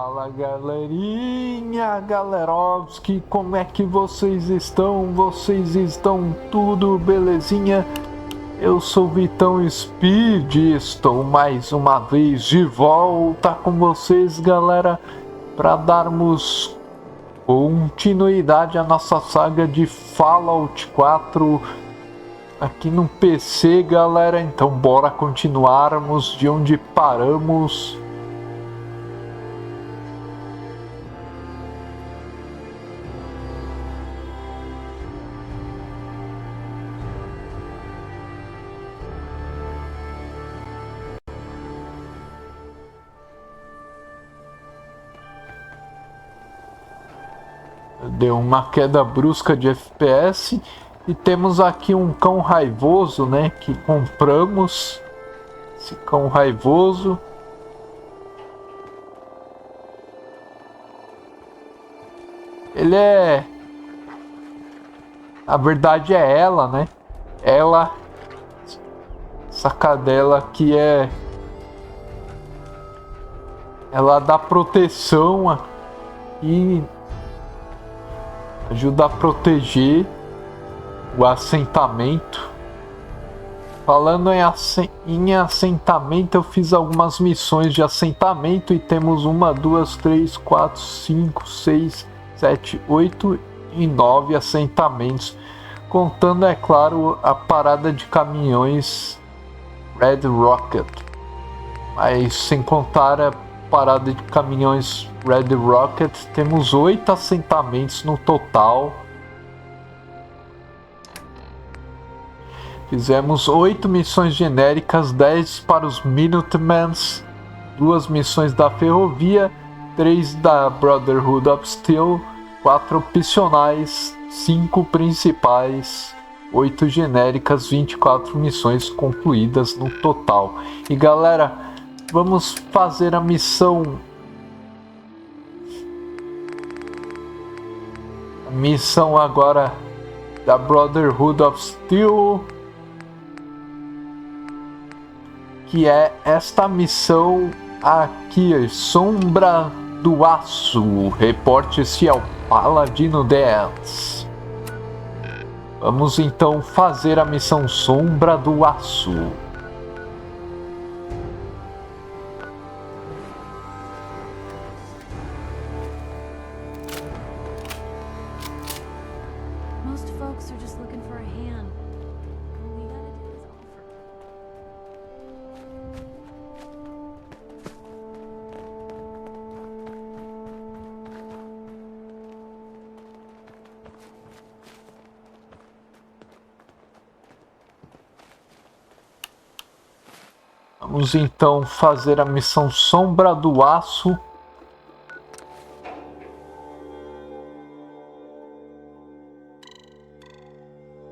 Fala galerinha, galerovski, como é que vocês estão? Vocês estão tudo belezinha? Eu sou Vitão Speed, estou mais uma vez de volta com vocês, galera, para darmos continuidade à nossa saga de Fallout 4 aqui no PC, galera. Então bora continuarmos de onde paramos. Deu uma queda brusca de FPS e temos aqui um cão raivoso, né, que compramos. Esse cão raivoso. Ele é... A verdade é ela, né? Ela... Essa cadela aqui é... Ela dá proteção e ajuda a proteger o assentamento. Falando em assentamento, eu fiz algumas missões de assentamento e temos 1, 2, 3, 4, 5, 6, 7, 8 e 9 assentamentos, contando, é claro, a parada de caminhões Red Rocket, mas sem contar a parada de caminhões Red Rocket, temos 8 assentamentos no total. Fizemos 8 missões genéricas, 10 para os Minutemans, 2 missões da ferrovia, 3 da Brotherhood of Steel, 4 opcionais, 5 principais, 8 genéricas, 24 missões concluídas no total. E galera, vamos fazer a missão agora da Brotherhood of Steel, que é esta missão aqui, Sombra do Aço. Reporte-se ao Paladino 10. Vamos então fazer a missão Sombra do Aço. Vamos então fazer a missão Sombra do Aço.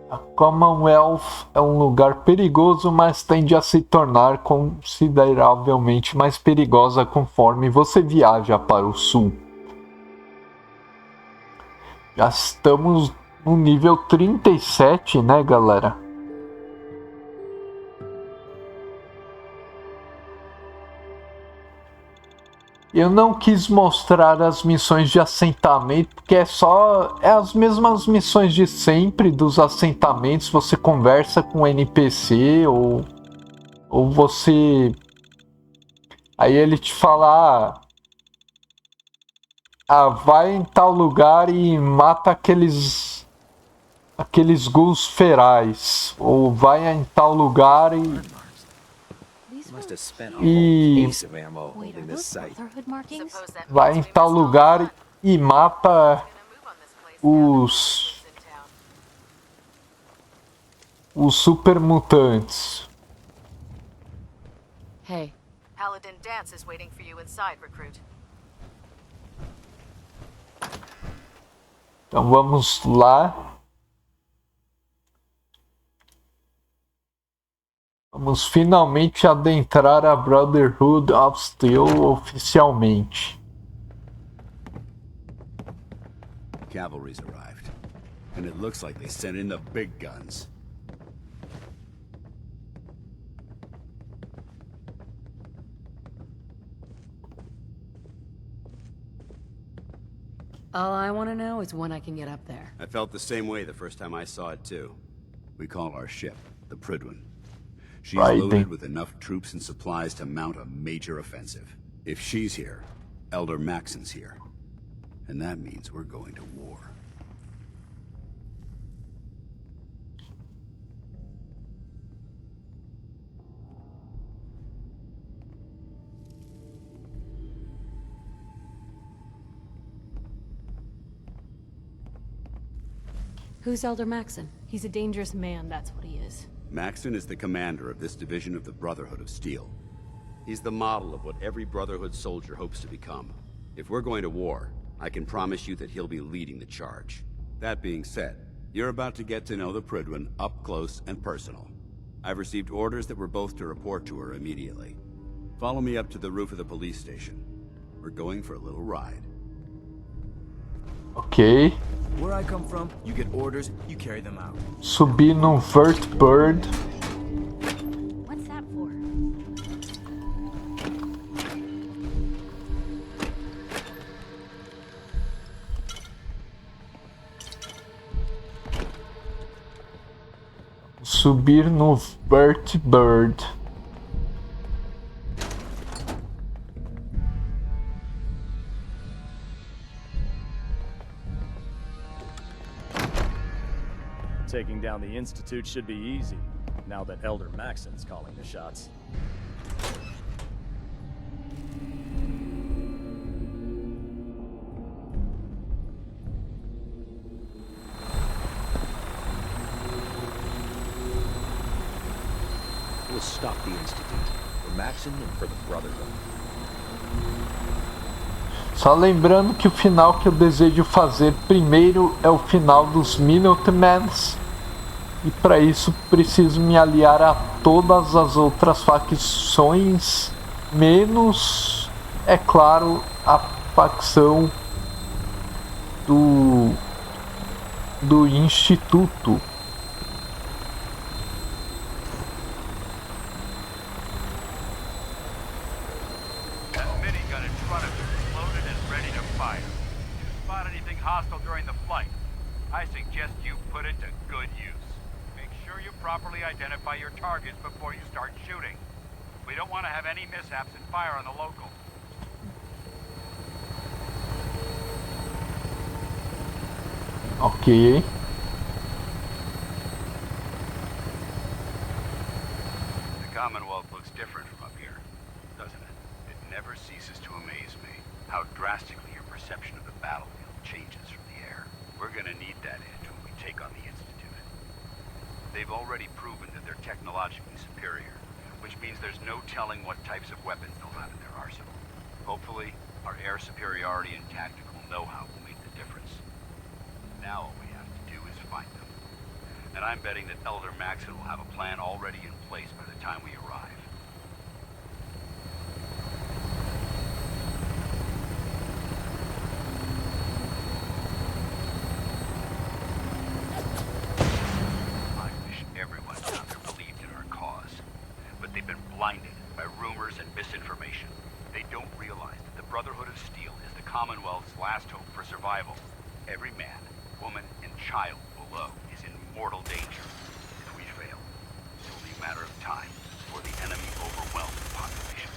A Commonwealth é um lugar perigoso, mas tende a se tornar consideravelmente mais perigosa conforme você viaja para o sul. Já estamos no nível 37, né, galera? Eu não quis mostrar as missões de assentamento, porque é as mesmas missões de sempre dos assentamentos. Você conversa com o NPC ou você... Aí ele te fala, vai em tal lugar e mata aqueles ghouls ferais, ou vai em tal lugar vai em tal lugar e mata os super mutantes. Hey, Paladin Dance is waiting for you inside, recruit. Então vamos lá. Vamos finalmente adentrar a Brotherhood of Steel oficialmente. Cavalry's arrived, and it looks like they sent in the big guns. All I want to know is when I can get up there. I felt the same way the first time I saw it too. We call our ship the Prydwen. She's loaded with enough troops and supplies to mount a major offensive. If she's here, Elder Maxon's here. And that means we're going to war. Who's Elder Maxon? He's a dangerous man, that's what he is. Maxon is the commander of this division of the Brotherhood of Steel. He's the model of what every Brotherhood soldier hopes to become. If we're going to war, I can promise you that he'll be leading the charge. That being said, you're about to get to know the Prydwen up close and personal. I've received orders that we're both to report to her immediately. Follow me up to the roof of the police station. We're going for a little ride. Ok. Where I come from, you get orders, you carry them out. Subir no Vertibird. What's that for? Subir no Vertibird. Taking down the Institute should be easy, now that Elder Maxon's calling the shots. We'll stop the Institute, for Maxon and for the Brotherhood. Só lembrando que o final que eu desejo fazer primeiro é o final dos Minutemans. E para isso preciso me aliar a todas as outras facções, menos, é claro, a facção do Instituto. Identify your targets before you start shooting. We don't want to have any mishaps and fire on the locals. Ok. The Commonwealth looks different from up here, doesn't it? It never ceases to amaze me how drastically your perception of the battlefield changes from the air. We're gonna need that edge when we take on the Institute. They've already proven that they're technologically superior, which means there's no telling what types of weapons they'll have in their arsenal. Hopefully, our air superiority and tactical know-how will make the difference. Now all we have to do is find them. And I'm betting that Elder Maxon will have a plan already in place by the time we arrive. Blinded by rumors and misinformation. They don't realize that the Brotherhood of Steel is the Commonwealth's last hope for survival. Every man, woman, and child below is in mortal danger. If we fail, it's only a matter of time before the enemy overwhelms the population.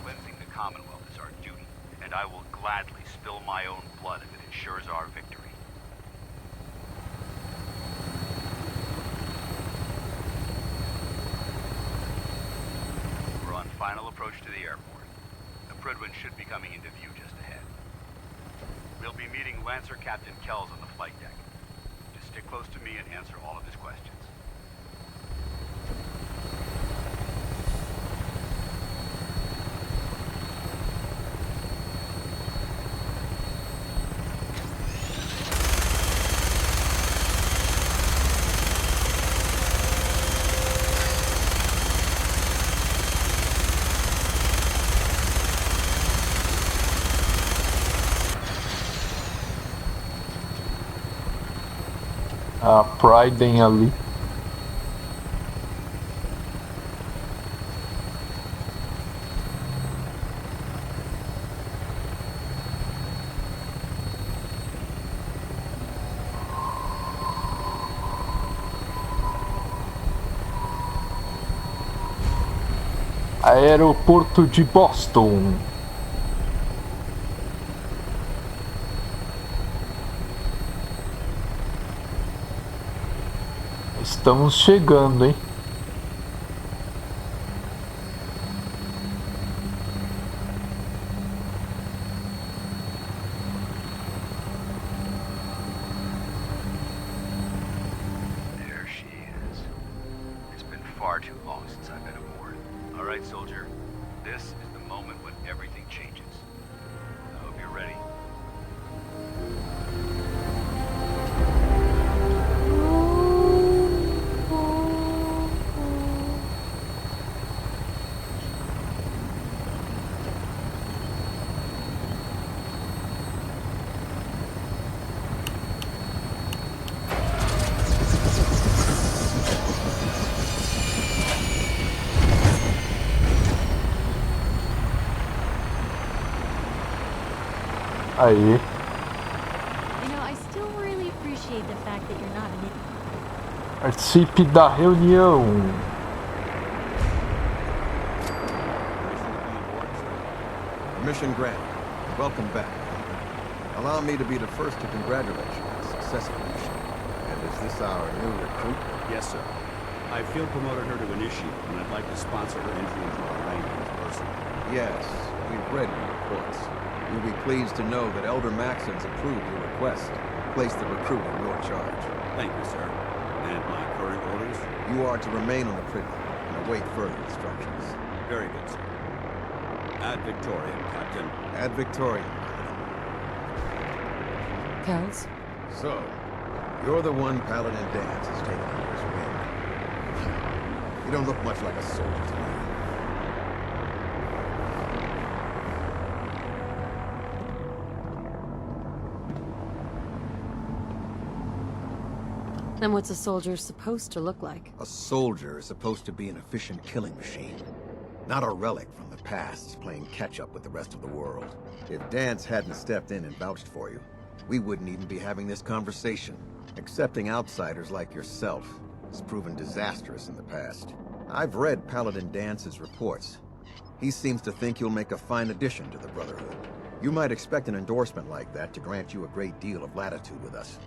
Cleansing the Commonwealth is our duty, and I will gladly spill my own blood if it ensures our victory. Final approach to the airport. The Prydwen should be coming into view just ahead. We'll be meeting Lancer Captain Kells on the flight deck. Just stick close to me and answer all of his questions. A Prydwen ali. Aeroporto de Boston. Estamos chegando, hein? There she is. It's been far too long since I've been aboard. All right, soldier. This is the moment when everything changes. I hope you're ready. Aí. You know, I still really appreciate the fact that you're not an idiot. Participe da reunião. Mission granted. Welcome back. Allow me to be the first to congratulate you on a successful mission. And is this our new recruit? Yes, sir. I field promoted her to initiate, and I'd like to sponsor her entry into our rank as person. Yes, we've read your reports. You'll be pleased to know that Elder Maxon's approved your request. Place the recruit in your charge. Thank you, sir. And my current orders? You are to remain on the privy and await further instructions. Very good, sir. Ad Victoriam, Captain. Ad Victoriam. Codes? So, you're the one Paladin Dance is taking under his wing. You don't look much like a soldier to me. Then what's a soldier supposed to look like? A soldier is supposed to be an efficient killing machine. Not a relic from the past, playing catch-up with the rest of the world. If Dance hadn't stepped in and vouched for you, we wouldn't even be having this conversation. Accepting outsiders like yourself has proven disastrous in the past. I've read Paladin Dance's reports. He seems to think you'll make a fine addition to the Brotherhood. You might expect an endorsement like that to grant you a great deal of latitude with us.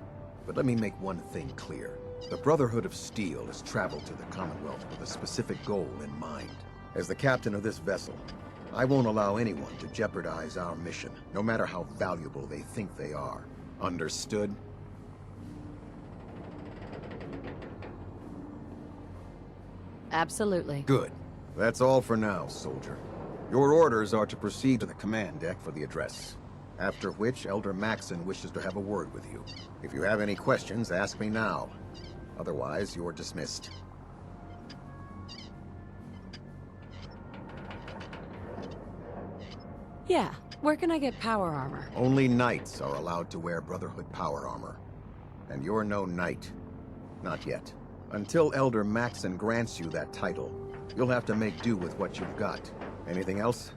But let me make one thing clear. The Brotherhood of Steel has traveled to the Commonwealth with a specific goal in mind. As the captain of this vessel, I won't allow anyone to jeopardize our mission, no matter how valuable they think they are. Understood? Absolutely. Good. That's all for now, soldier. Your orders are to proceed to the command deck for the address. After which, Elder Maxon wishes to have a word with you. If you have any questions, ask me now. Otherwise, you're dismissed. Yeah. Where can I get power armor? Only knights are allowed to wear Brotherhood power armor. And you're no knight. Not yet. Until Elder Maxon grants you that title, you'll have to make do with what you've got. Anything else?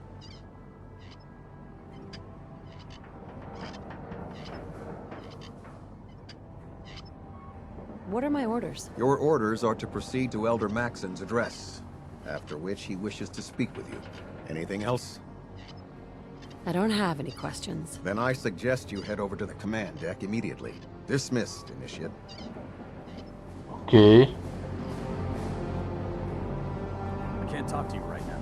What are my orders? Your orders are to proceed to Elder Maxon's address, after which he wishes to speak with you. Anything else? I don't have any questions. Then I suggest you head over to the command deck immediately. Dismissed, Initiate. Ok. I can't talk to you right now.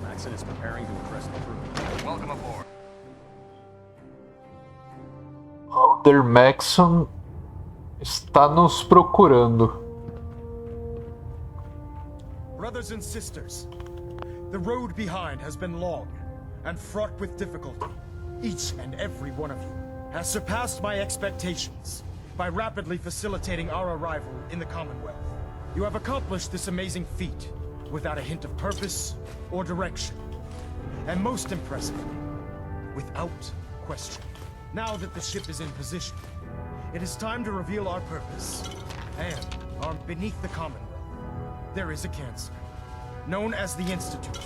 Maxon is preparing to address the crew. Welcome aboard. Elder Maxon está nos procurando. Brothers and sisters, the road behind has been long and fraught with difficulty. Each and every one of you has surpassed my expectations by rapidly facilitating our arrival in the Commonwealth. You have accomplished this amazing feat without a hint of purpose or direction. And most impressively, without question. Now that the ship is in position, it is time to reveal our purpose. And beneath the Commonwealth, there is a cancer, known as the Institute.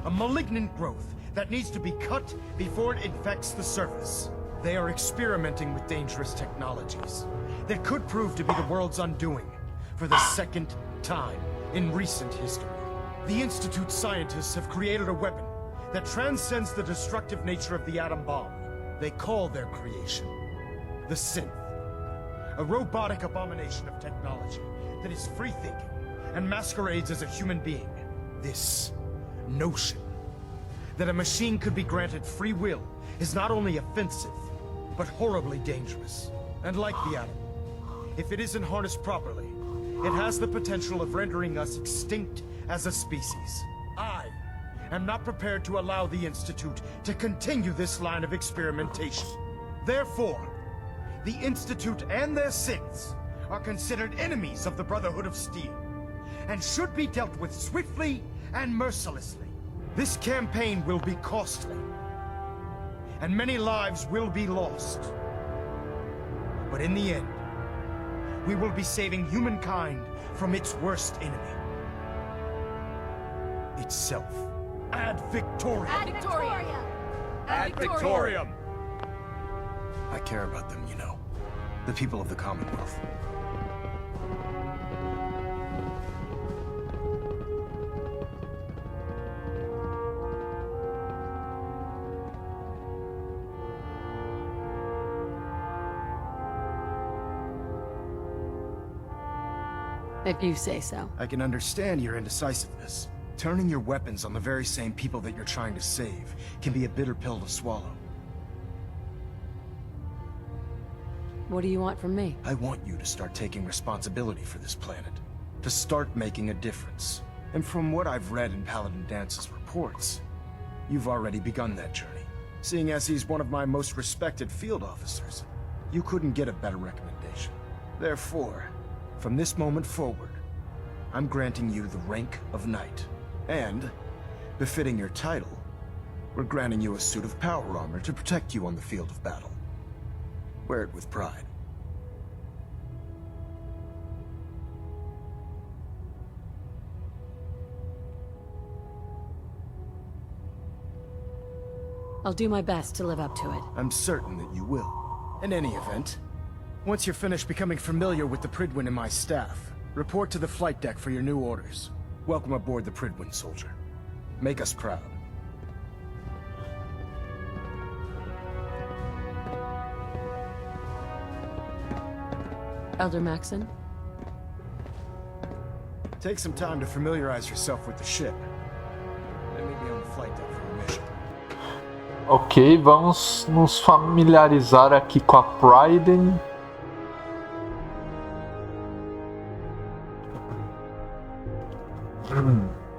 A malignant growth that needs to be cut before it infects the surface. They are experimenting with dangerous technologies that could prove to be the world's undoing for the second time in recent history. The Institute scientists have created a weapon that transcends the destructive nature of the atom bomb. They call their creation the synth. A robotic abomination of technology that is free-thinking and masquerades as a human being. This notion that a machine could be granted free will is not only offensive, but horribly dangerous. And like the atom, if it isn't harnessed properly, it has the potential of rendering us extinct as a species. I am not prepared to allow the Institute to continue this line of experimentation. Therefore, the Institute and their synths are considered enemies of the Brotherhood of Steel, and should be dealt with swiftly and mercilessly. This campaign will be costly, and many lives will be lost. But in the end, we will be saving humankind from its worst enemy. Itself. Ad Victoriam! Ad Victoriam! Ad Victoriam! I care about them, you know. The people of the Commonwealth. If you say so. I can understand your indecisiveness. Turning your weapons on the very same people that you're trying to save can be a bitter pill to swallow. What do you want from me? I want you to start taking responsibility for this planet. To start making a difference. And from what I've read in Paladin Dance's reports, you've already begun that journey. Seeing as he's one of my most respected field officers, you couldn't get a better recommendation. Therefore, from this moment forward, I'm granting you the rank of Knight. And, befitting your title, we're granting you a suit of power armor to protect you on the field of battle. Wear it with pride. I'll do my best to live up to it. I'm certain that you will. In any event, once you're finished becoming familiar with the Pridwin and my staff, report to the flight deck for your new orders. Welcome aboard the Pridwin, soldier. Make us proud. Elder Maxon? Take some time to familiarize yourself with the ship. Then meet me on the flight deck for the mission. Ok, vamos nos familiarizar aqui com a Pride.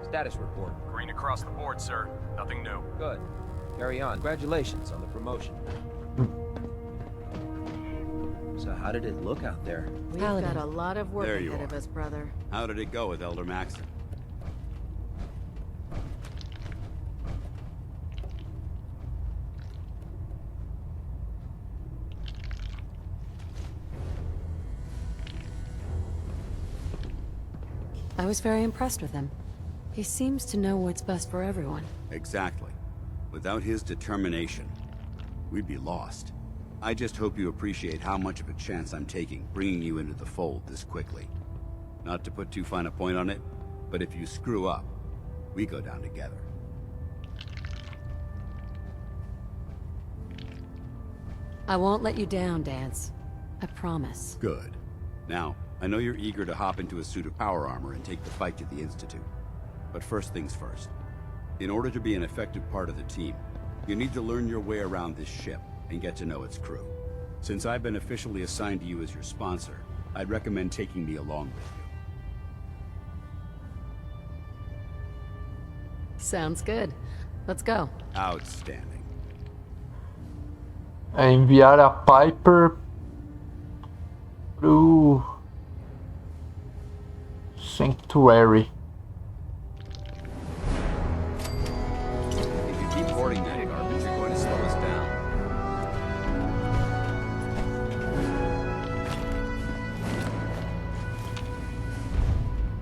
Status report. Green across the board, sir. Nothing new. Good. Carry on. Congratulations on the promotion. So how did it look out there? We've got a lot of work There you ahead of are. us, brother. How did it go with Elder Maxon? I was very impressed with him. He seems to know what's best for everyone. Exactly. Without his determination, we'd be lost. I just hope you appreciate how much of a chance I'm taking bringing you into the fold this quickly. Not to put too fine a point on it, but if you screw up, we go down together. I won't let you down, Dance. I promise. Good. Now, I know you're eager to hop into a suit of power armor and take the fight to the Institute. But first things first. In order to be an effective part of the team, you need to learn your way around this ship and get to know its crew. Since I've been officially assigned to you as your sponsor, I'd recommend taking me along with you. Sounds good. Let's go. Outstanding. Enviar a Piper pro Sanctuary. If you keep hoarding that garbage, you're going to slow us down.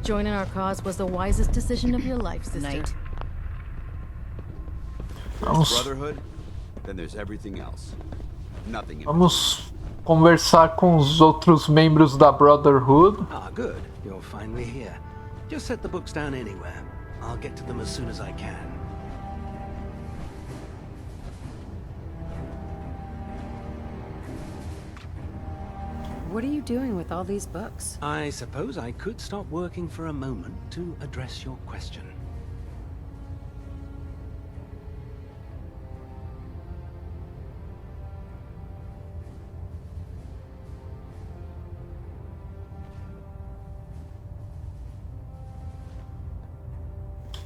Joining our cause was the wisest decision of your life, sister. Knight. Vamos, Brotherhood? Then there's everything else. Nothing in vamos conversar com os outros membros da Brotherhood. Ah, good. You're finally here. Just set the books down anywhere. I'll get to them as soon as I can. What are you doing with all these books? I suppose I could stop working for a moment to address your question.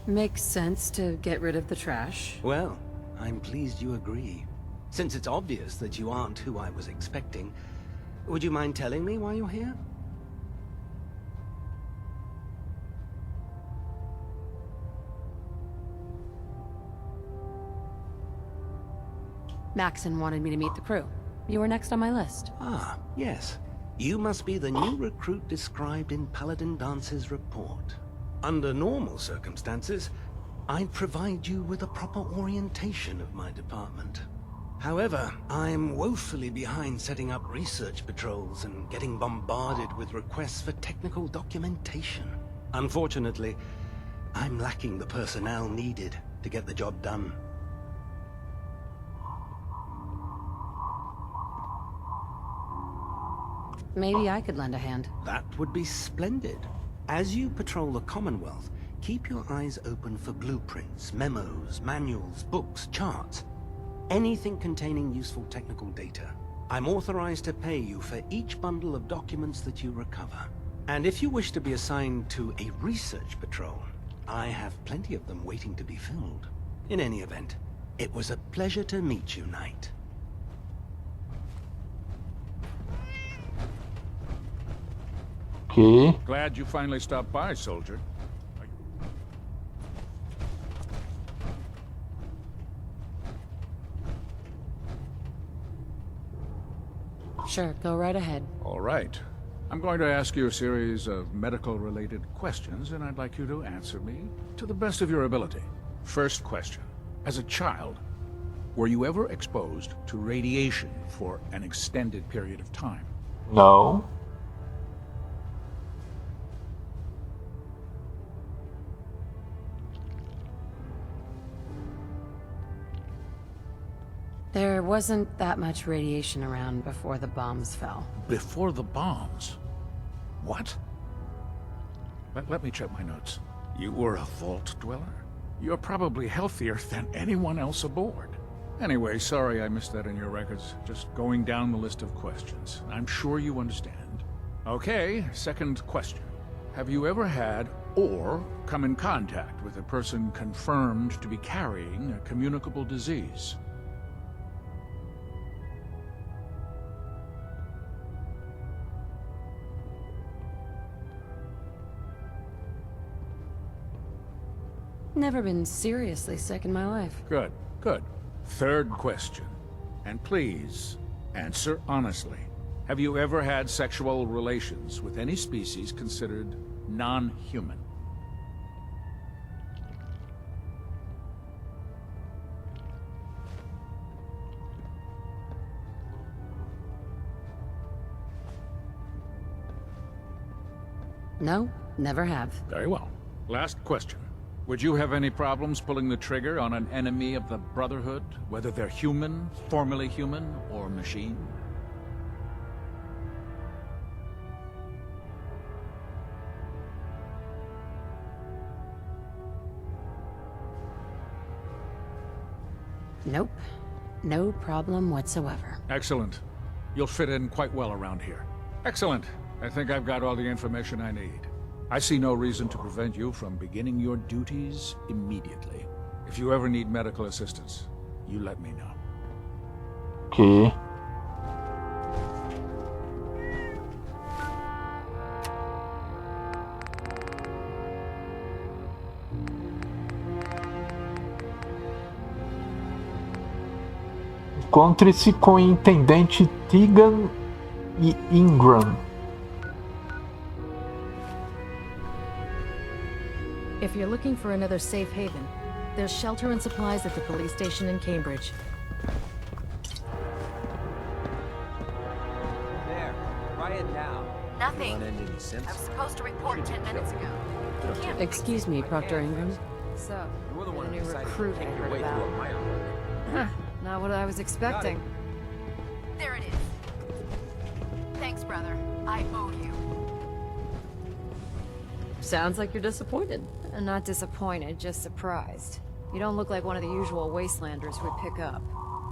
Makes sense to get rid of the trash. Well, I'm pleased you agree. Since it's obvious that you aren't who I was expecting, would you mind telling me why you're here? Maxon wanted me to meet the crew. You were next on my list. Ah, yes. You must be the new recruit described in Paladin Dance's report. Under normal circumstances, I'd provide you with a proper orientation of my department. However, I'm woefully behind setting up research patrols and getting bombarded with requests for technical documentation. Unfortunately, I'm lacking the personnel needed to get the job done. Maybe I could lend a hand. That would be splendid. As you patrol the Commonwealth, keep your eyes open for blueprints, memos, manuals, books, charts. Anything containing useful technical data. I'm authorized to pay you for each bundle of documents that you recover. And if you wish to be assigned to a research patrol, I have plenty of them waiting to be filled. In any event, it was a pleasure to meet you, Knight. Okay. Glad you finally stopped by, soldier. Sure, go right ahead. All right. I'm going to ask you a series of medical-related questions, and I'd like you to answer me to the best of your ability. First question. As a child, were you ever exposed to radiation for an extended period of time? No. There wasn't that much radiation around before the bombs fell. Before the bombs? What? Let me check my notes. You were a vault dweller? You're probably healthier than anyone else aboard. Anyway, sorry I missed that in your records. Just going down the list of questions. I'm sure you understand. Okay, second question. Have you ever had or come in contact with a person confirmed to be carrying a communicable disease? Never been seriously sick in my life. Good, good. Third question. And please, answer honestly. Have you ever had sexual relations with any species considered non-human? No, never have. Very well. Last question. Would you have any problems pulling the trigger on an enemy of the Brotherhood, whether they're human, formerly human, or machine? Nope. No problem whatsoever. Excellent. You'll fit in quite well around here. Excellent. I think I've got all the information I need. I see no reason to prevent you from beginning your duties immediately. If you ever need medical assistance, you let me know. Okay. Encontre-se com o Intendente Tegan e Ingram. If you're looking for another safe haven, there's shelter and supplies at the police station in Cambridge. There, quiet now. Nothing. You want any I was sense? supposed to report 10 minutes ago. Excuse me, Proctor Ingram. So, You're the you're one the who new decided to recruit kick I your heard way about. through a mire. Huh, not what I was expecting. There it is. Thanks, brother. I owe you. Sounds like you're disappointed. Not disappointed, just surprised. You don't look like one of the usual wastelanders we'd pick up.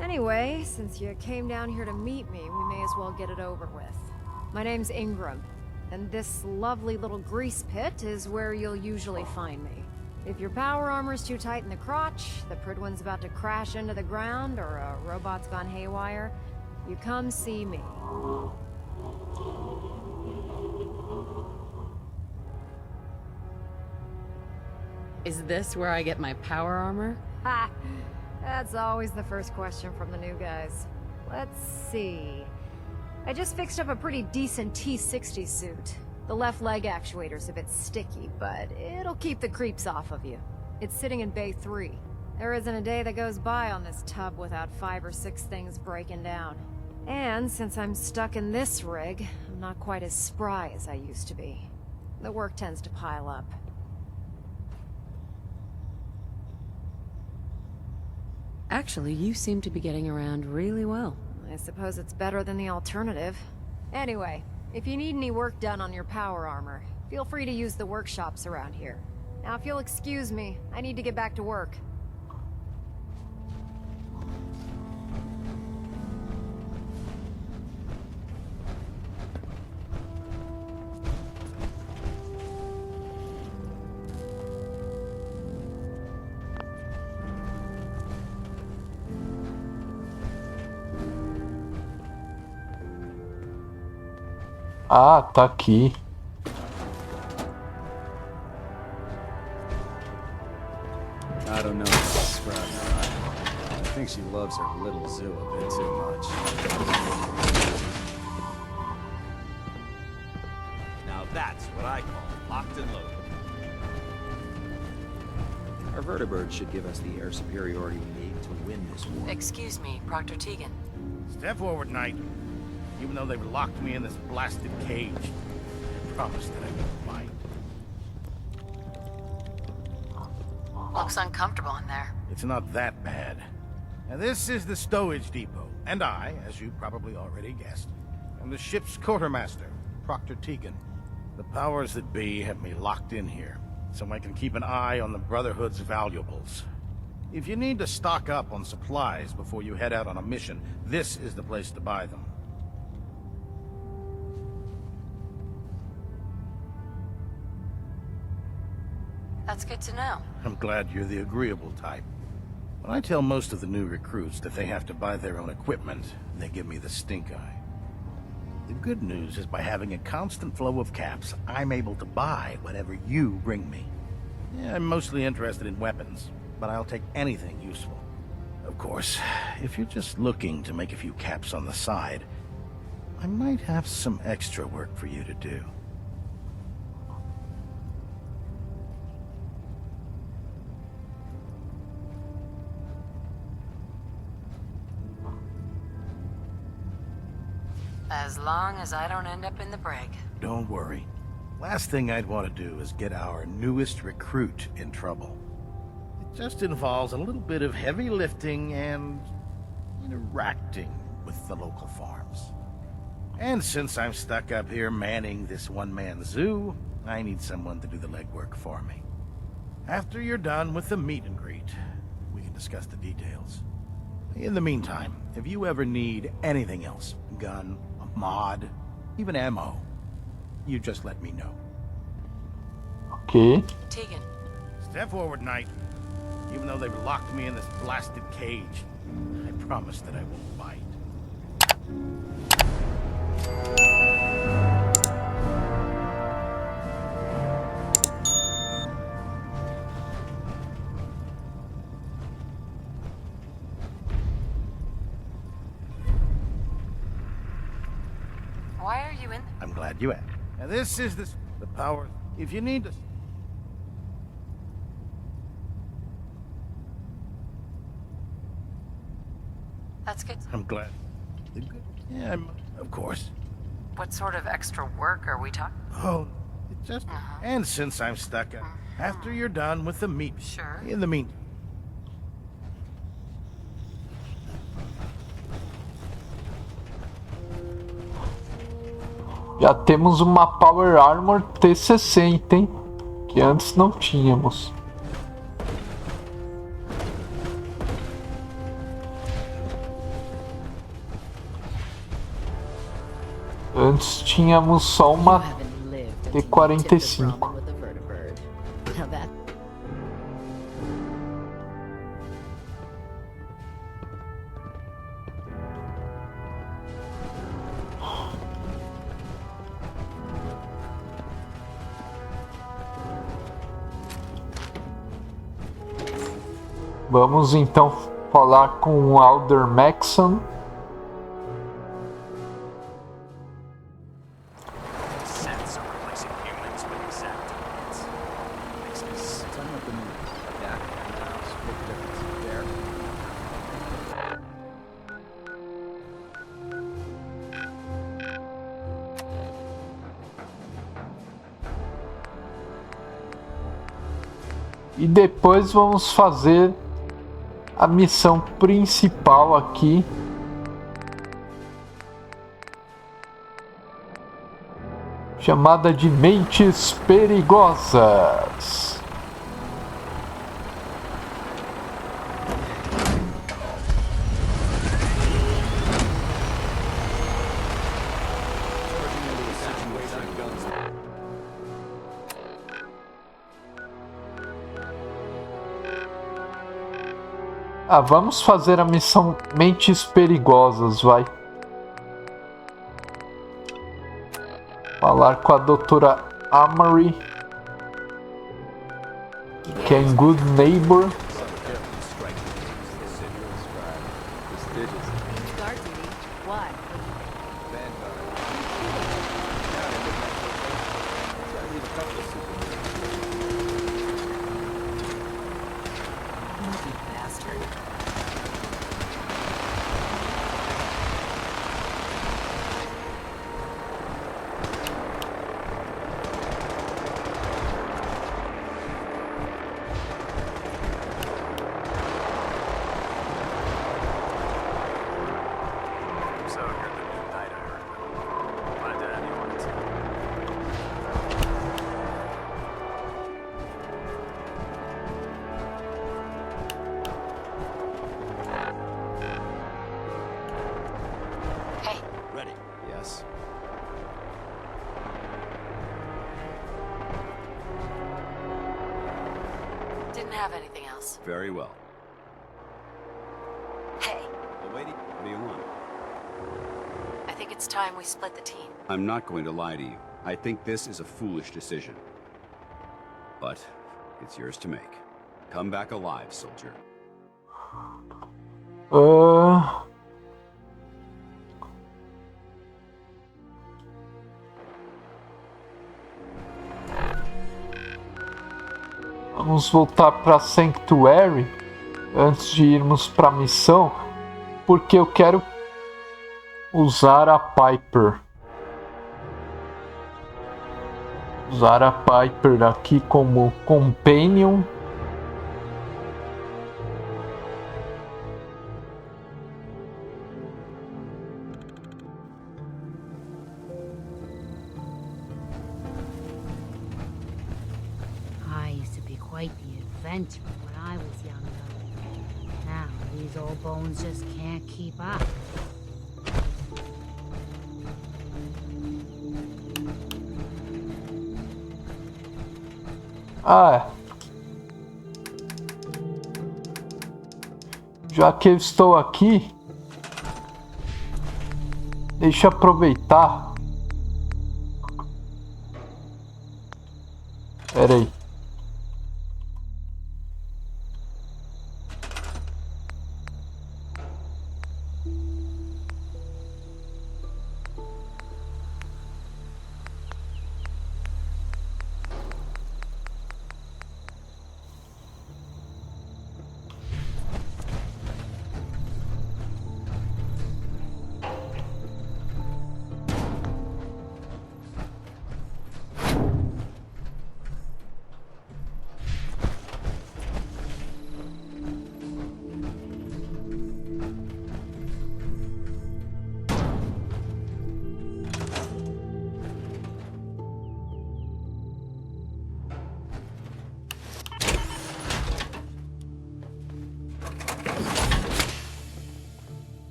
Anyway, since you came down here to meet me, we may as well get it over with. My name's Ingram, and this lovely little grease pit is where you'll usually find me. If your power armor's too tight in the crotch, the Pridwin's about to crash into the ground, or a robot's gone haywire, you come see me. Is this where I get my power armor? Ha! That's always the first question from the new guys. Let's see. I just fixed up a pretty decent T-60 suit. The left leg actuator's a bit sticky, but it'll keep the creeps off of you. It's sitting in Bay 3. There isn't a day that goes by on this tub without 5 or 6 things breaking down. And since I'm stuck in this rig, I'm not quite as spry as I used to be. The work tends to pile up. Actually, you seem to be getting around really well. I suppose it's better than the alternative. Anyway, if you need any work done on your power armor, feel free to use the workshops around here. Now, if you'll excuse me, I need to get back to work. Ah, tá aqui. I don't know how to describe her. I think she loves her little zoo a bit too much. Now that's what I call locked and loaded. Our vertibird should give us the air superiority we need to win this war. Excuse me, Proctor Tegan. Step forward, Knight. Even though they've locked me in this blasted cage, I promise that I won't bite. Looks uncomfortable in there. It's not that bad. Now this is the stowage depot, and I, as you probably already guessed, am the ship's quartermaster, Proctor Tegan. The powers that be have me locked in here, so I can keep an eye on the Brotherhood's valuables. If you need to stock up on supplies before you head out on a mission, this is the place to buy them. That's good to know. I'm glad you're the agreeable type. When I tell most of the new recruits that they have to buy their own equipment, they give me the stink eye. The good news is by having a constant flow of caps, I'm able to buy whatever you bring me. Yeah, I'm mostly interested in weapons, but I'll take anything useful. Of course, if you're just looking to make a few caps on the side, I might have some extra work for you to do. As long as I don't end up in the brig. Don't worry. Last thing I'd want to do is get our newest recruit in trouble. It just involves a little bit of heavy lifting and interacting with the local farms. And since I'm stuck up here manning this one-man zoo, I need someone to do the legwork for me. After you're done with the meet and greet, we can discuss the details. In the meantime, if you ever need anything else, gun, a mod, even ammo, you just let me know. Okay. Tegan. Step forward, Knight. Even though they've locked me in this blasted cage, I promise that I won't bite. Why are you in? I'm glad you asked. Now this is the power. If you need to... That's good. I'm glad. Yeah, of course. What sort of extra work are we talking? Oh, It just... And since I'm stuck, after you're done with the meat... Sure. In the mean... Já temos uma Power Armor T60, hein? Que antes não tínhamos. Antes tínhamos só uma T45. Vamos então falar com o Alder Maxon. E depois vamos fazer a missão principal aqui, chamada de Mentes Perigosas. Vamos fazer a missão Mentes Perigosas, vai. Falar com a doutora Amory, que é em Good Neighbor. Very well. Hey. Well, wait, what do you want? I think it's time we split the team. I'm not going to lie to you. I think this is a foolish decision. But it's yours to make. Come back alive, soldier. Vamos voltar para Sanctuary antes de irmos para a missão, porque eu quero usar a Piper. Usar a Piper aqui como companion. When I was younger. Now these old bones just can't keep up. Já que eu estou aqui, deixa eu aproveitar. Pera aí.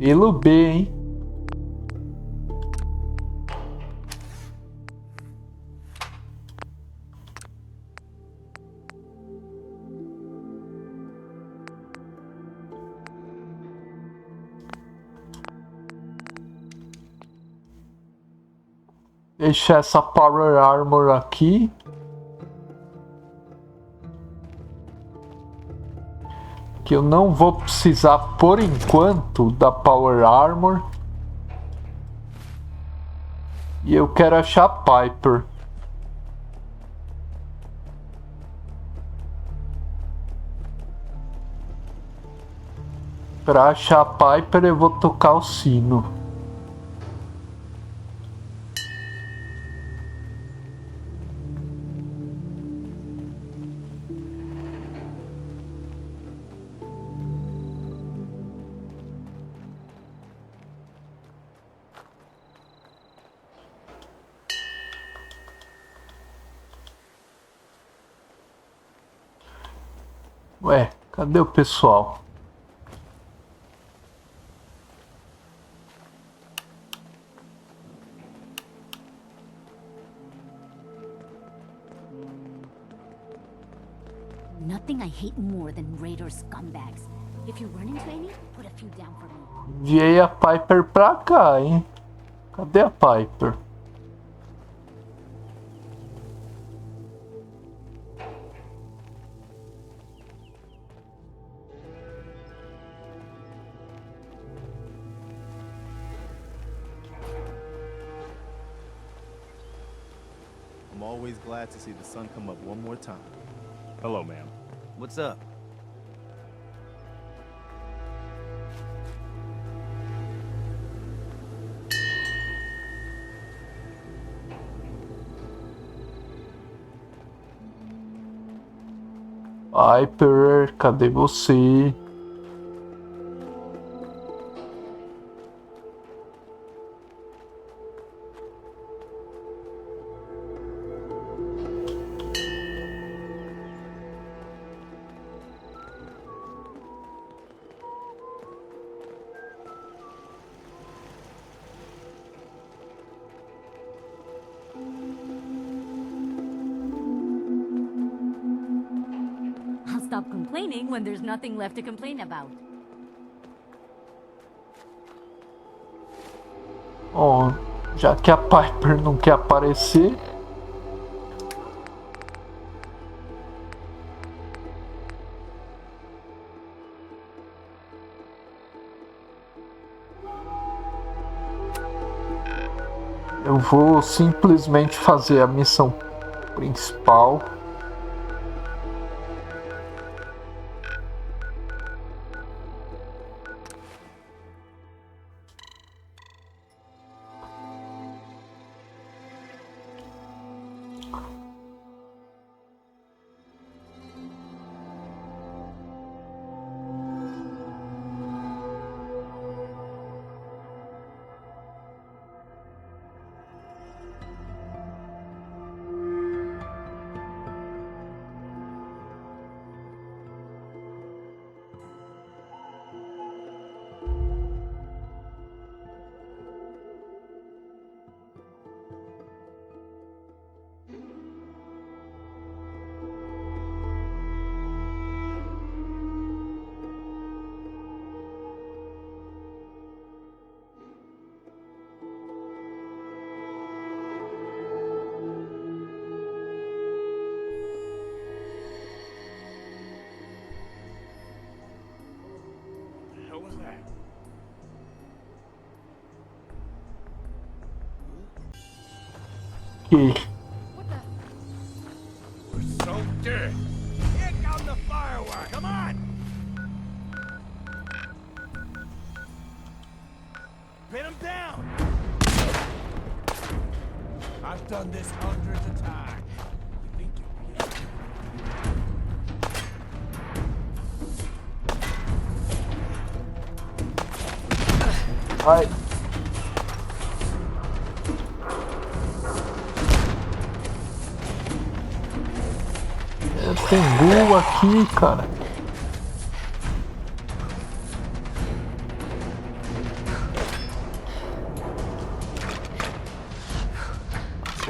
Pelo B, hein? Deixar essa Power Armor aqui. Que eu não vou precisar por enquanto da Power Armor. E eu quero achar Piper. Para achar Piper eu vou tocar o sino. Ué, cadê o pessoal? Nothing I hate more than raider scumbags. If you run into any, put a few down for me. Enviei a Piper pra cá, hein? Cadê a Piper? I'm always glad to see the sun come up one more time. Hello, ma'am. What's up? Piper, cadê você? Stop complaining when there's nothing left to complain about. Bom, já que a Piper não quer aparecer, eu vou simplesmente fazer a missão principal. We're so dead. Kick on the fireworks. Come on. Pin him down. I've done this hundreds of times. You think you'll be Vai. Tem gol aqui, cara.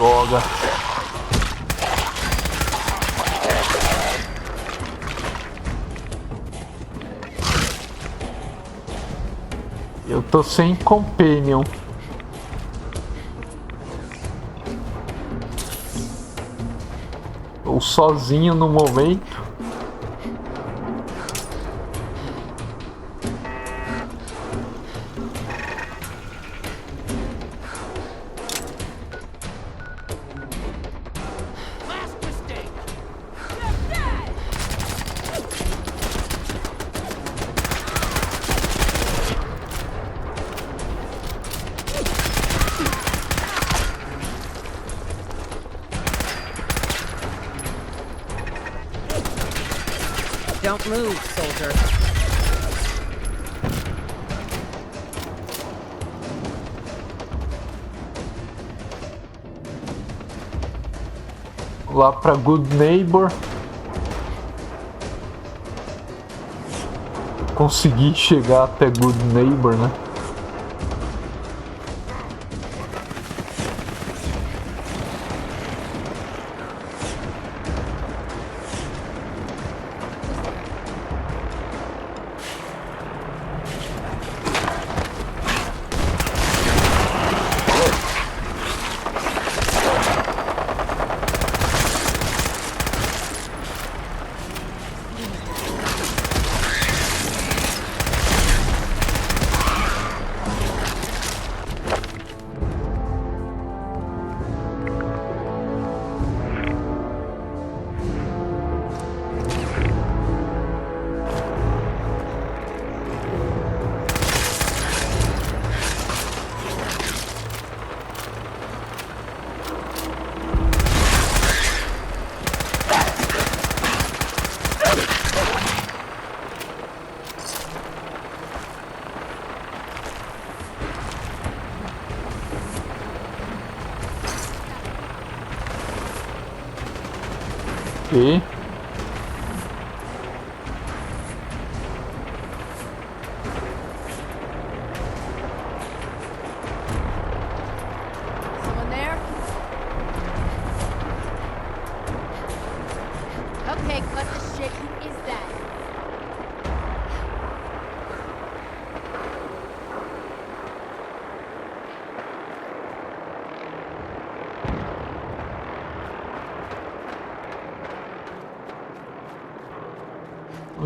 Droga. Eu tô sem companion. Ou sozinho no momento. Don't move, soldier. Lá pra Good Neighbor. Consegui chegar até Good Neighbor, né? E Someone there? Okay, cut the shit. Who is that?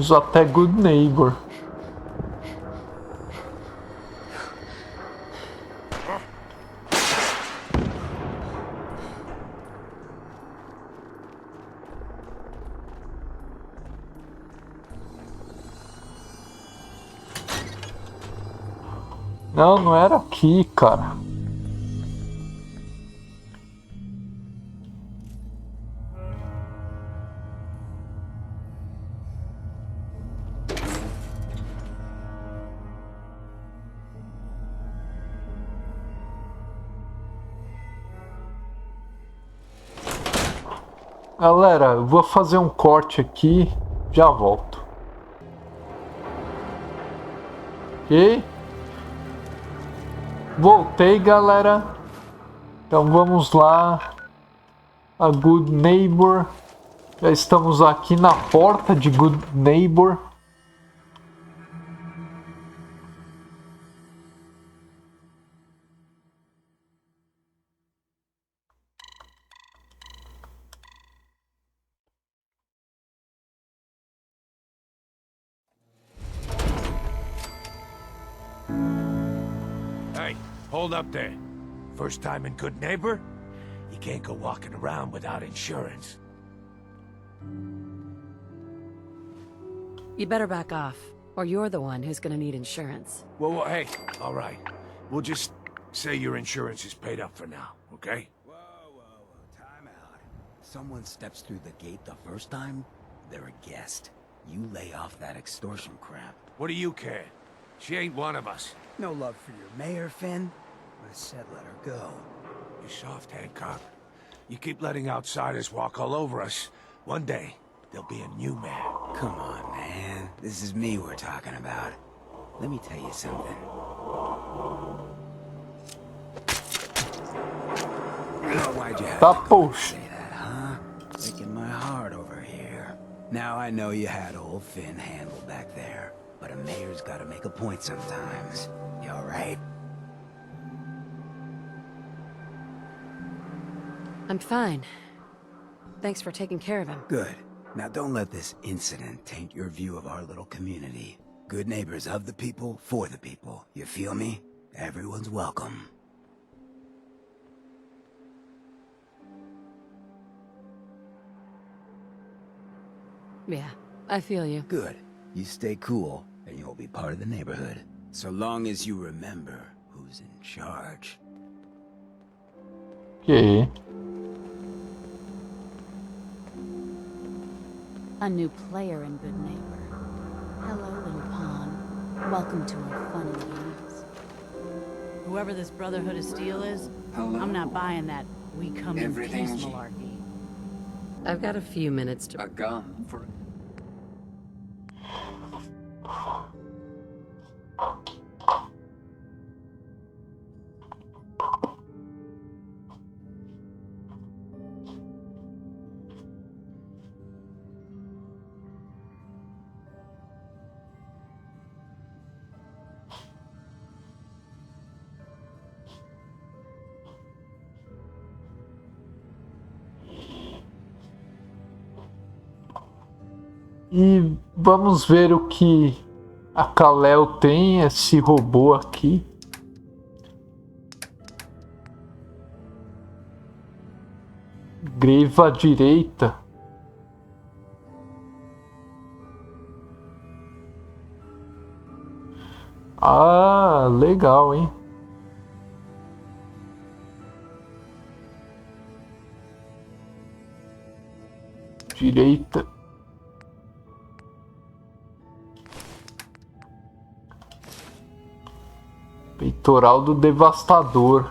vamos até Good Neighbor. Não, não era aqui, cara. Galera, eu vou fazer um corte aqui, já volto. Ok? Voltei, galera. Então vamos lá. A Good Neighbor. Já estamos aqui na porta de Good Neighbor. Hey, hold up there. First time in Good Neighbor? You can't go walking around without insurance. You better back off, or you're the one who's gonna need insurance. Well, hey, all right. We'll just say your insurance is paid up for now, okay? Time out. Someone steps through the gate the first time, they're a guest. You lay off that extortion crap. What do you care? She ain't one of us. No love for your mayor, Finn? I said let her go. You soft, Hancock. You keep letting outsiders walk all over us. One day, there'll be a new man. Come on, man. This is me we're talking about. Let me tell you something. Wow. Why'd you have Tá, to go and poxa. say that, huh? Breaking my heart over here. Now I know you had old Finn handled back there, but a mayor's gotta make a point sometimes. You alright? I'm fine. Thanks for taking care of him. Good. Now don't let this incident taint your view of our little community. Good neighbors of the people, for the people. You feel me? Everyone's welcome. Yeah, I feel you. Good. You stay cool, and you'll be part of the neighborhood. So long as you remember who's in charge. Ok. A new player and good neighbor. Hello, little pawn. Welcome to our fun and games. Whoever this Brotherhood of Steel is, I'm not buying that we come in peace malarkey. I've got a few minutes to... A gun for... E vamos ver o que a Kal-El tem, esse robô aqui. Grave à direita. Ah, legal, hein? Direita. Peitoral do Devastador.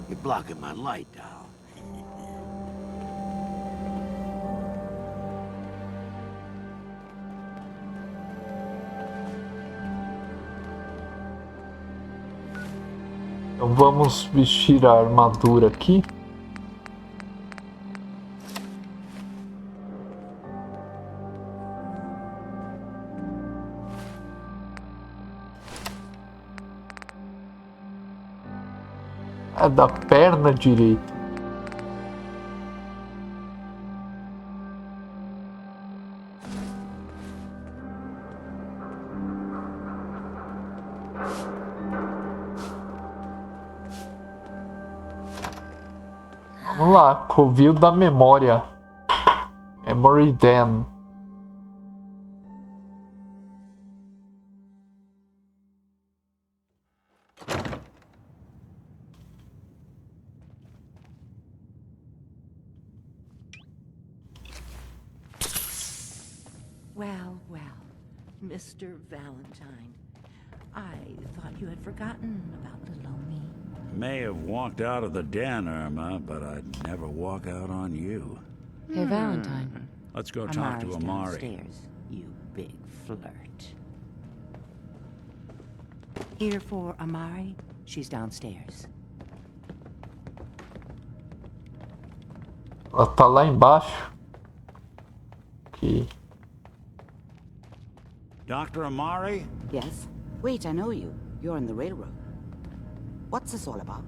You're blocking my light, doll. Então vamos vestir a armadura aqui. É da perna direita. Vamos lá, Covil da memória. Memory Den. Well, well, Mr. Valentine. I thought you had forgotten about little me. May have walked out of the den, Irma, but I'd never walk out on you. Hey, Valentine. Let's go talk to Amari's Amari. downstairs, you big flirt. Here for Amari? She's downstairs. Ela tá lá embaixo. Aqui. Dr. Amari? Yes? Wait, I know you. You're on the railroad. What's this all about?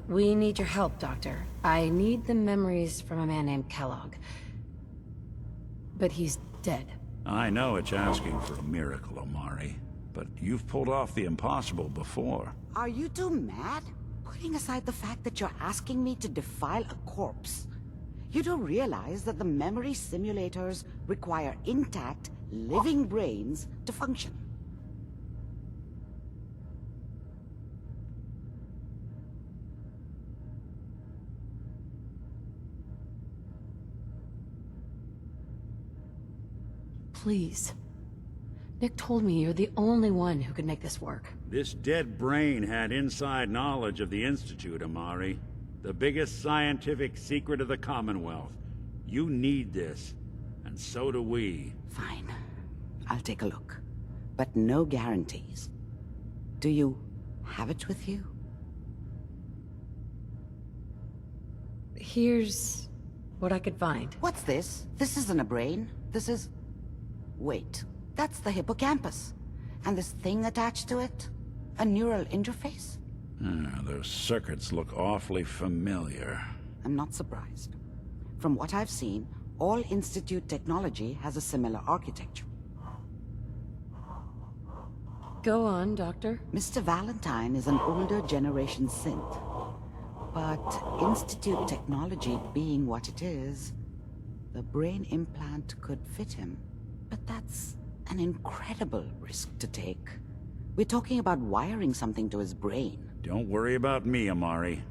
We need your help, Doctor. I need the memories from a man named Kellogg. But he's dead. I know it's asking for a miracle, Amari. But you've pulled off the impossible before. Are you two mad? Putting aside the fact that you're asking me to defile a corpse, you do realize that the memory simulators require intact, living brains to function. Please. Nick told me you're the only one who could make this work. This dead brain had inside knowledge of the Institute, Amari. The biggest scientific secret of the Commonwealth. You need this, and so do we. Fine. I'll take a look. But no guarantees. Do you have it with you? Here's what I could find. What's this? This isn't a brain. This is... Wait. That's the hippocampus. And this thing attached to it? A neural interface? Those circuits look awfully familiar. I'm not surprised. From what I've seen, all Institute technology has a similar architecture. Go on, Doctor. Mr. Valentine is an older generation synth. But Institute technology being what it is, the brain implant could fit him. But that's an incredible risk to take. We're talking about wiring something to his brain. Don't worry about me, Amari.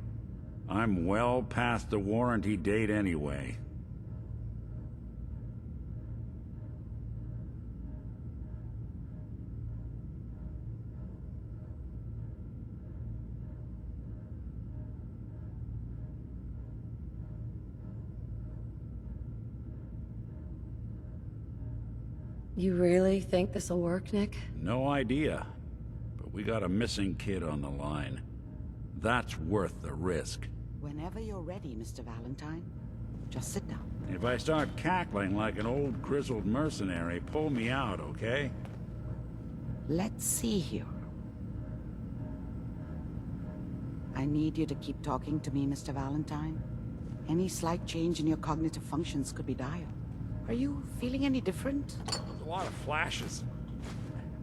I'm well past the warranty date anyway. You really think this'll work, Nick? No idea. But we got a missing kid on the line. That's worth the risk. Whenever you're ready, Mr. Valentine, just sit down. If I start cackling like an old grizzled mercenary, pull me out, okay? Let's see here. I need you to keep talking to me, Mr. Valentine. Any slight change in your cognitive functions could be dire. Are you feeling any different? There's a lot of flashes.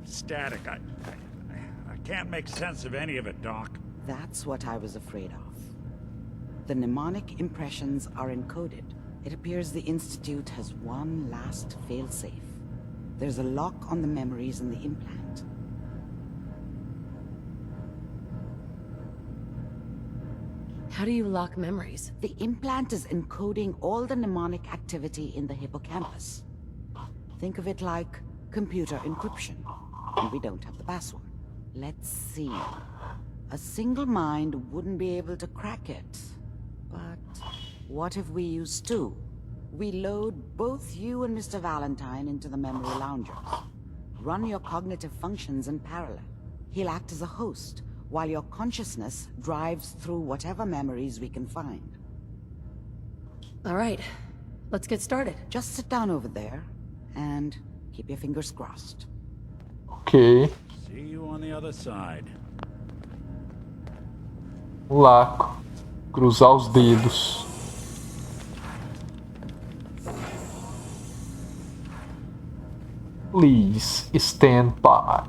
Static. I can't make sense of any of it, Doc. That's what I was afraid of. The mnemonic impressions are encoded. It appears the Institute has one last failsafe. There's a lock on the memories in the implant. How do you lock memories? The implant is encoding all the mnemonic activity in the hippocampus. Think of it like computer encryption, and we don't have the password. Let's see. A single mind wouldn't be able to crack it. But what if we use two? We load both you and Mr. Valentine into the memory loungers. Run your cognitive functions in parallel. He'll act as a host, while your consciousness drives through whatever memories we can find. All right, let's get started. Just sit down over there, and keep your fingers crossed. Ok. See you on the other side. Lá, cruzar os dedos. Please stand by.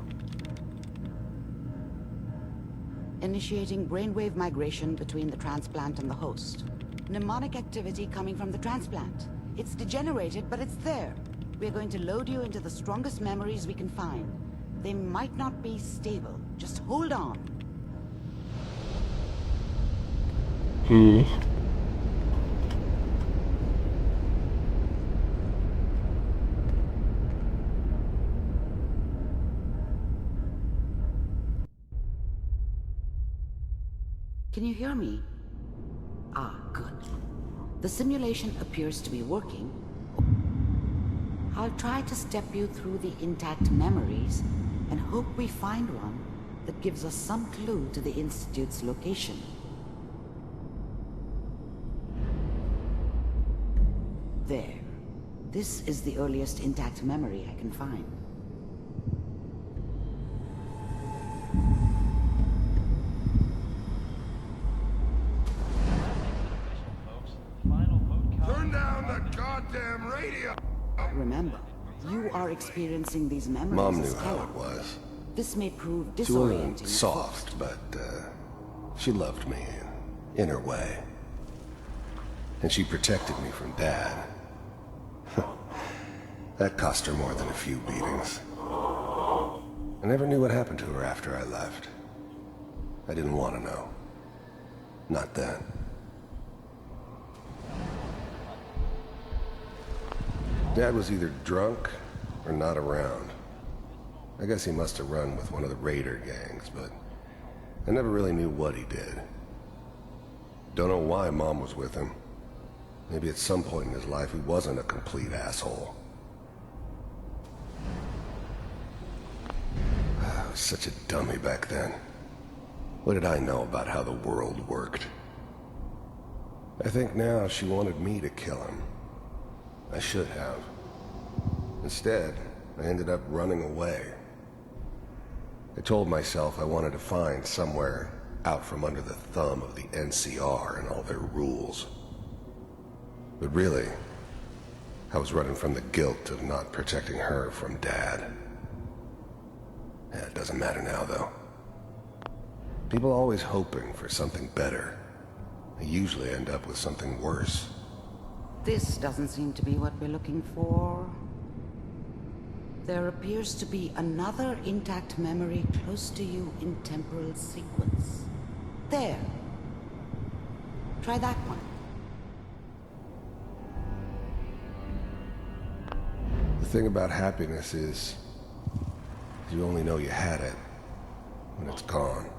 Initiating brainwave migration between the transplant and the host. Mnemonic activity coming from the transplant. It's degenerated, but it's there. We're going to load you into the strongest memories we can find. They might not be stable. Just hold on. Ok. Can you hear me? Ah, good. The simulation appears to be working. I'll try to step you through the intact memories and hope we find one that gives us some clue to the Institute's location. There. This is the earliest intact memory I can find. Turn down the goddamn radio! Remember, you are experiencing these memories. Mom as knew how Kellogg. it was. This may prove She wasn't disorienting. soft, but she loved me in her way. And she protected me from Dad. That cost her more than a few beatings. I never knew what happened to her after I left. I didn't want to know. Not then. Dad was either drunk or not around. I guess he must have run with one of the raider gangs, but I never really knew what he did. Don't know why Mom was with him. Maybe at some point in his life he wasn't a complete asshole. I was such a dummy back then. What did I know about how the world worked? I think now she wanted me to kill him. I should have. Instead, I ended up running away. I told myself I wanted to find somewhere out from under the thumb of the NCR and all their rules. But really, I was running from the guilt of not protecting her from Dad. Yeah, it doesn't matter now, though. People are always hoping for something better. They usually end up with something worse. This doesn't seem to be what we're looking for. There appears to be another intact memory close to you in temporal sequence. There. Try that one. The thing about happiness is, you only know you had it when it's gone.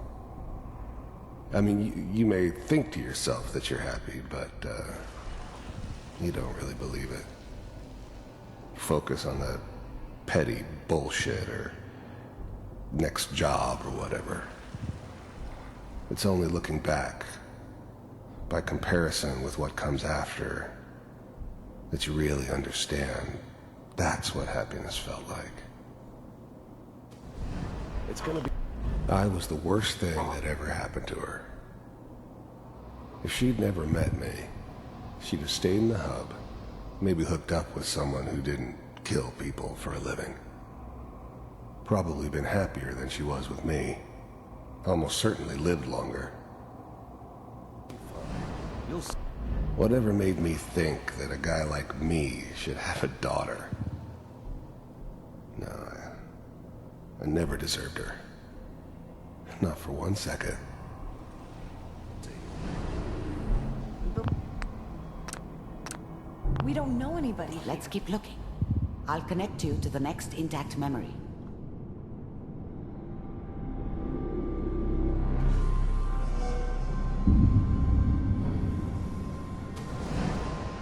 I mean, you may think to yourself that you're happy, but you don't really believe it. You focus on the petty bullshit or next job or whatever. It's only looking back, by comparison with what comes after, that you really understand that's what happiness felt like. It's gonna be... I was the worst thing that ever happened to her. If she'd never met me, she'd have stayed in the hub, maybe hooked up with someone who didn't kill people for a living. Probably been happier than she was with me. Almost certainly lived longer. Whatever made me think that a guy like me should have a daughter? No, I never deserved her. Not for 1 second. We don't know anybody. Let's keep looking. I'll connect you to the next intact memory.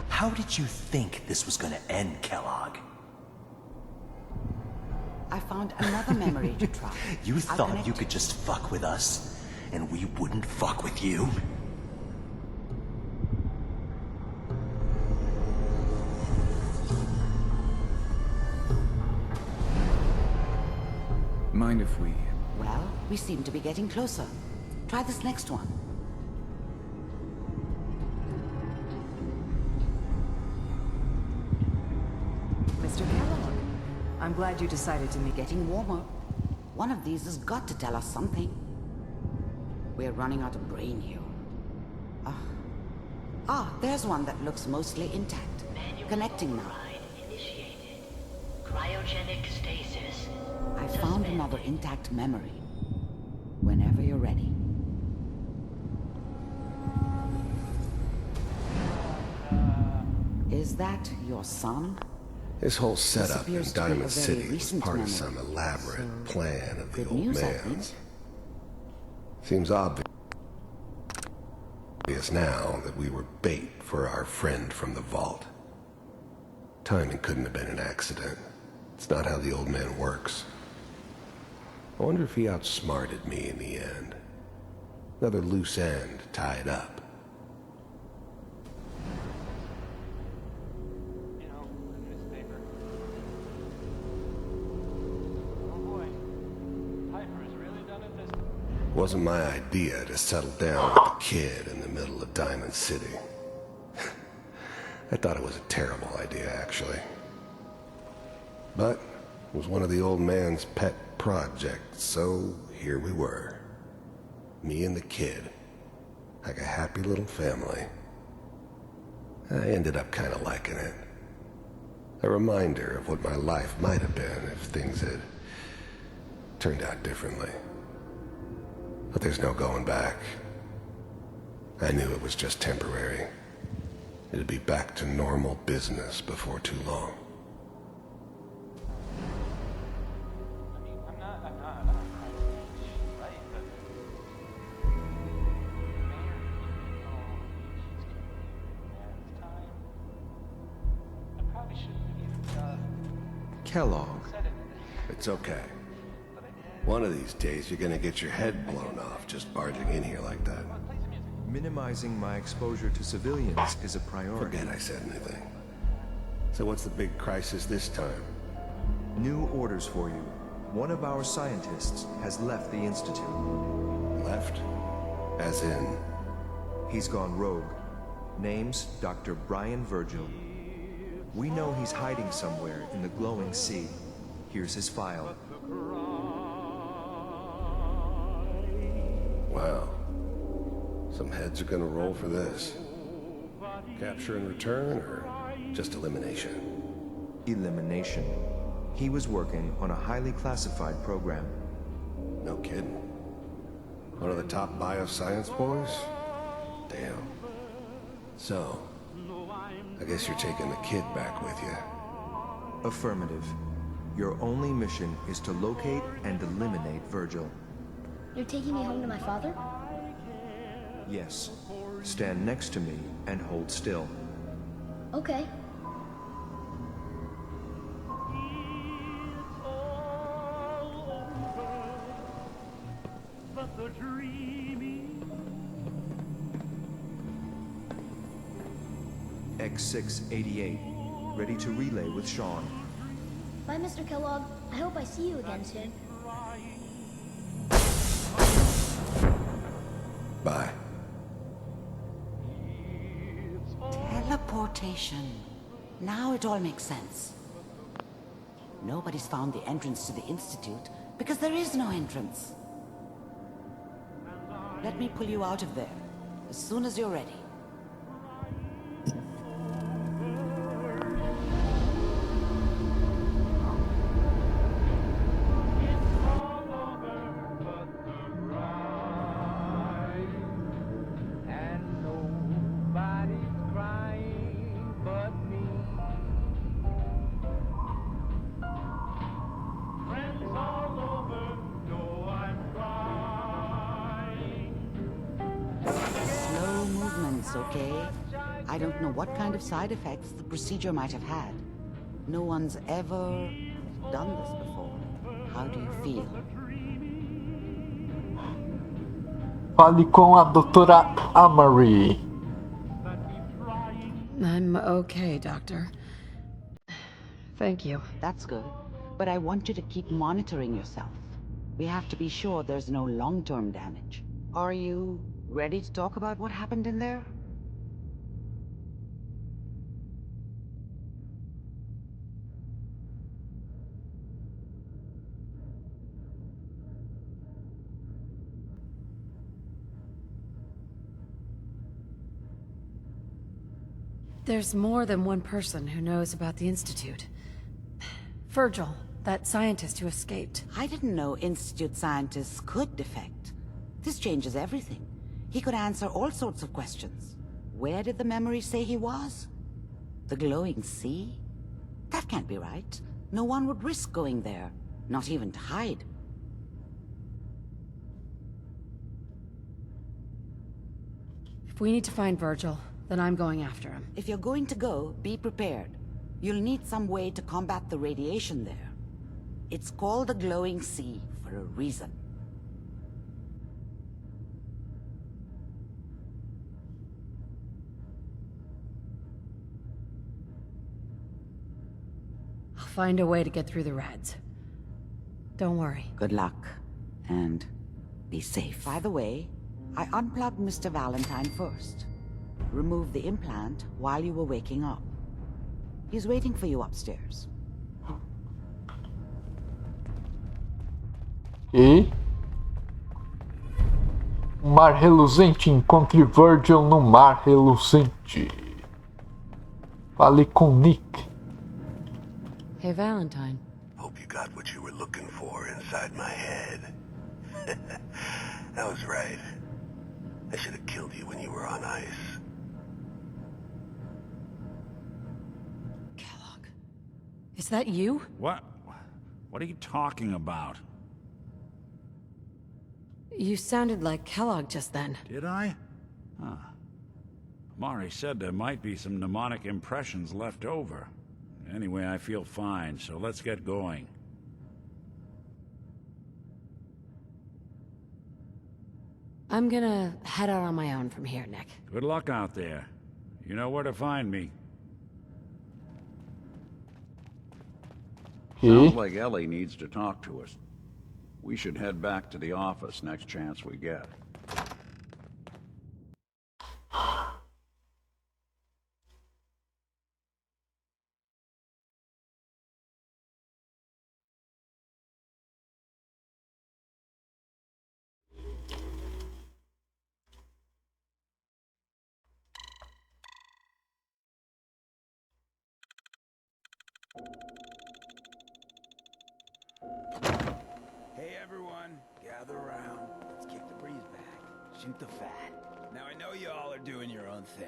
How did you think this was gonna end, Kellogg? I found another memory to try. You thought you could just fuck with us, and we wouldn't fuck with you? Mind if we... Well, we seem to be getting closer. Try this next one. Mr. Kellogg, I'm glad you decided to meet. Getting warmer. One of these has got to tell us something. We're running out of brain here. There's one that looks mostly intact. Connecting now. Initiated. Cryogenic stasis. I found another intact memory. Whenever you're ready. Is that your son? This whole setup in appears to be a Diamond very City is recent part of memory. some elaborate plan of the Good old news, I man's. Seems obvious now that we were bait for our friend from the vault. Timing couldn't have been an accident. It's not how the old man works. I wonder if he outsmarted me in the end. Another loose end tied up. It wasn't my idea to settle down with the kid in the middle of Diamond City. I thought it was a terrible idea, actually. But it was one of the old man's pet projects, so here we were. Me and the kid, like a happy little family. I ended up kind of liking it. A reminder of what my life might have been if things had turned out differently. But there's no going back. I knew it was just temporary. It'd be back to normal business before too long. Kellogg. It's okay. One of these days you're gonna get your head blown off just barging in here like that. Minimizing my exposure to civilians is a priority. Forget I said anything. So what's the big crisis this time? New orders for you. One of our scientists has left the Institute. Left? As in? He's gone rogue. Name's Dr. Brian Virgil. We know he's hiding somewhere in the glowing sea. Here's his file. Wow. Some heads are gonna roll for this. Capture and return, or just elimination? Elimination. He was working on a highly classified program. No kidding. One of the top bioscience boys? Damn. So, I guess you're taking the kid back with you. Affirmative. Your only mission is to locate and eliminate Virgil. You're taking me home to my father? Yes. Stand next to me and hold still. Okay. X688. Ready to relay with Shaun. Bye, Mr. Kellogg. I hope I see you again soon. Bye. Teleportation. Now it all makes sense. Nobody's found the entrance to the Institute because there is no entrance. Let me pull you out of there as soon as you're ready. Okay? I don't know what kind of side effects the procedure might have had. No one's ever done this before. How do you feel? Fale com a doutora Amory. I'm okay, Doctor. Thank you. That's good. But I want you to keep monitoring yourself. We have to be sure there's no long-term damage. Are you ready to talk about what happened in there? There's more than one person who knows about the Institute. Virgil, that scientist who escaped. I didn't know Institute scientists could defect. This changes everything. He could answer all sorts of questions. Where did the memory say he was? The glowing sea? That can't be right. No one would risk going there, not even to hide. If we need to find Virgil, then I'm going after him. If you're going to go, be prepared. You'll need some way to combat the radiation there. It's called the glowing sea for a reason. I'll find a way to get through the rads. Don't worry. Good luck, and be safe. By the way, I unplugged Mr. Valentine first. Removed the implant while you were waking up. He's waiting for you upstairs. E Mar reluzente. Encontre Virgil no mar reluzente. Fale com Nick. Hey, Valentine. Hope you got what you were looking for inside my head. I was right. I should have killed you when you were on ice. Is that you? What? What are you talking about? You sounded like Kellogg just then. Did I? Huh. Mari said there might be some mnemonic impressions left over. Anyway, I feel fine, so let's get going. I'm gonna head out on my own from here, Nick. Good luck out there. You know where to find me. Sounds like Ellie needs to talk to us. We should head back to the office next chance we get. Hey everyone, gather around. Let's kick the breeze back. Shoot the fat. Now I know you all are doing your own thing.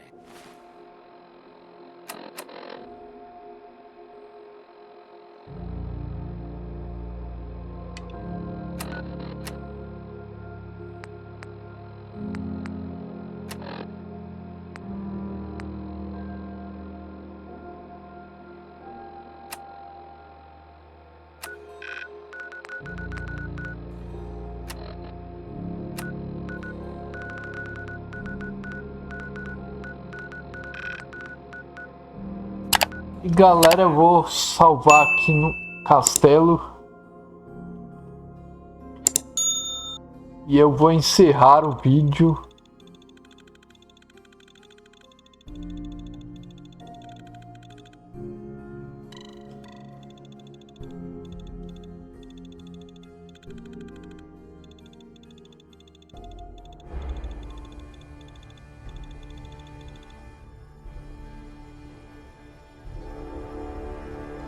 E galera, eu vou salvar aqui no castelo. E eu vou encerrar o vídeo.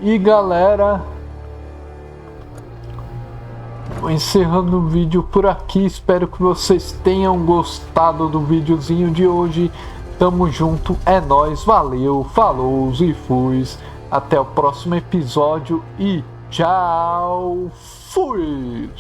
E galera, vou encerrando o vídeo por aqui. Espero que vocês tenham gostado do videozinho de hoje. Tamo junto, é nóis, valeu, falou e fui. Até o próximo episódio e tchau, fui!